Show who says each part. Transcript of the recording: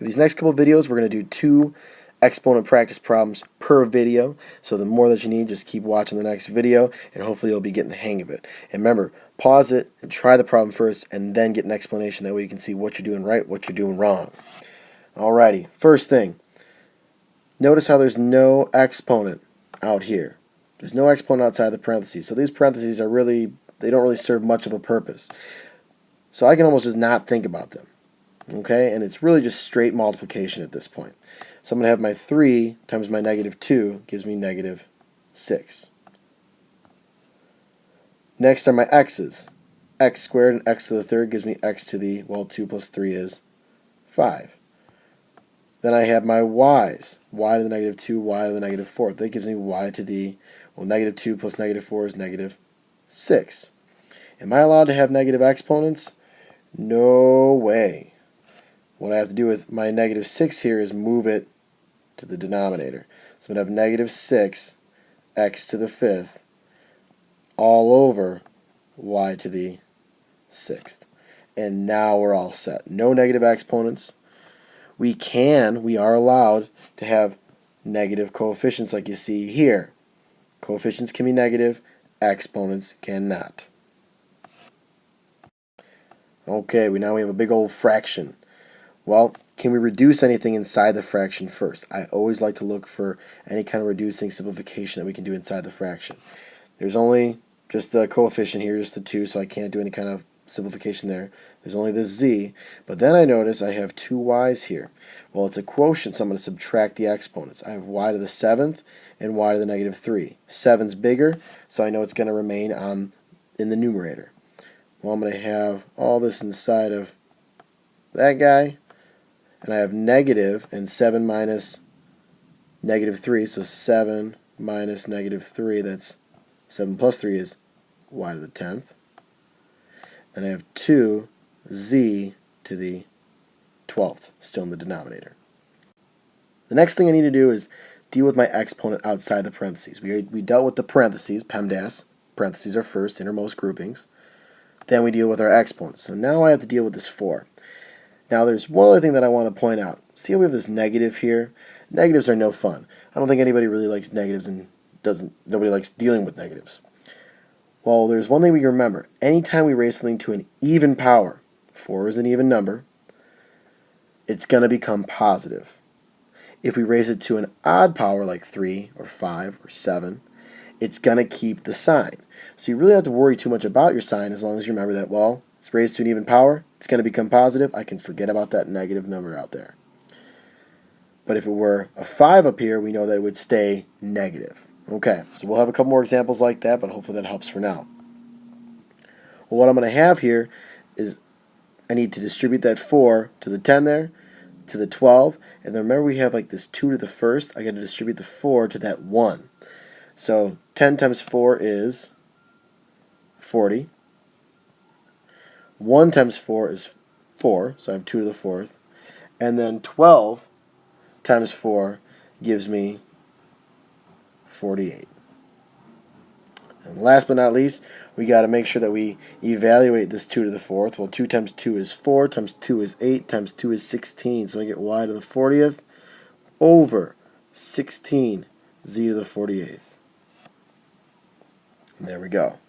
Speaker 1: For these next couple videos, we're going to do 2 exponent practice problems per video. So the more that you need, just keep watching the next video, and hopefully you'll be getting the hang of it. And remember, pause it and try the problem first, and then get an explanation. That way you can see what you're doing right, what you're doing wrong. Alrighty, first thing. Notice how there's no exponent out here. There's no exponent outside the parentheses. So these parentheses are really, they don't really serve much of a purpose. So I can almost just not think about them. Okay, and it's really just straight multiplication at this point. So I'm going to have my 3 times my negative 2 gives me negative 6. Next are my x's. X squared and x to the third gives me x to the, well, 2 plus 3 is 5. Then I have my y's. Y to the negative 2, y to the negative 4. That gives me y to the, well, negative 2 plus negative 4 is negative 6. Am I allowed to have negative exponents? No way. What I have to do with my negative 6 here is move it to the denominator. So I'm going to have negative 6 x to the 5th all over y to the 6th. And now we're all set. No negative exponents. We are allowed to have negative coefficients like you see here. Coefficients can be negative, exponents cannot. Okay, now we have a big old fraction. Well, can we reduce anything inside the fraction first? I always like to look for any kind of reducing simplification that we can do inside the fraction. There's only just the coefficient here, just the 2, so I can't do any kind of simplification there. There's only this z, but then I notice I have 2 y's here. Well, it's a quotient, so I'm going to subtract the exponents. I have y to the 7th and y to the negative 3. 7's bigger, so I know it's going to remain in the numerator. Well, I'm going to have all this inside of that guy. And I have negative, and 7 minus negative 3, so 7 minus negative 3, that's 7 plus 3 is y to the 10th. And I have 2z to the 12th, still in the denominator. The next thing I need to do is deal with my exponent outside the parentheses. We dealt with the parentheses, PEMDAS. Parentheses are first, innermost groupings. Then we deal with our exponents. So now I have to deal with this 4. Now there's one other thing that I want to point out. See how we have this negative here? Negatives are no fun. I don't think anybody really likes negatives, and nobody likes dealing with negatives. Well, there's one thing we can remember. Anytime we raise something to an even power, 4 is an even number, it's going to become positive. If we raise it to an odd power like 3 or 5 or 7, it's going to keep the sign. So you really don't have to worry too much about your sign as long as you remember that, well, it's raised to an even power, it's going to become positive, I can forget about that negative number out there. But if it were a 5 up here, we know that it would stay negative. Okay, so we'll have a couple more examples like that, but hopefully that helps for now. Well, what I'm going to have here is I need to distribute that 4 to the 10 there, to the 12, and then remember we have like this 2 to the first, I got to distribute the 4 to that 1. So 10 times 4 is 40. 1 times 4 is 4, so I have 2 to the 4th. And then 12 times 4 gives me 48. And last but not least, we got to make sure that we evaluate this 2 to the 4th. Well, 2 times 2 is 4, times 2 is 8, times 2 is 16. So I get y to the 40th over 16 z to the 48th. And there we go.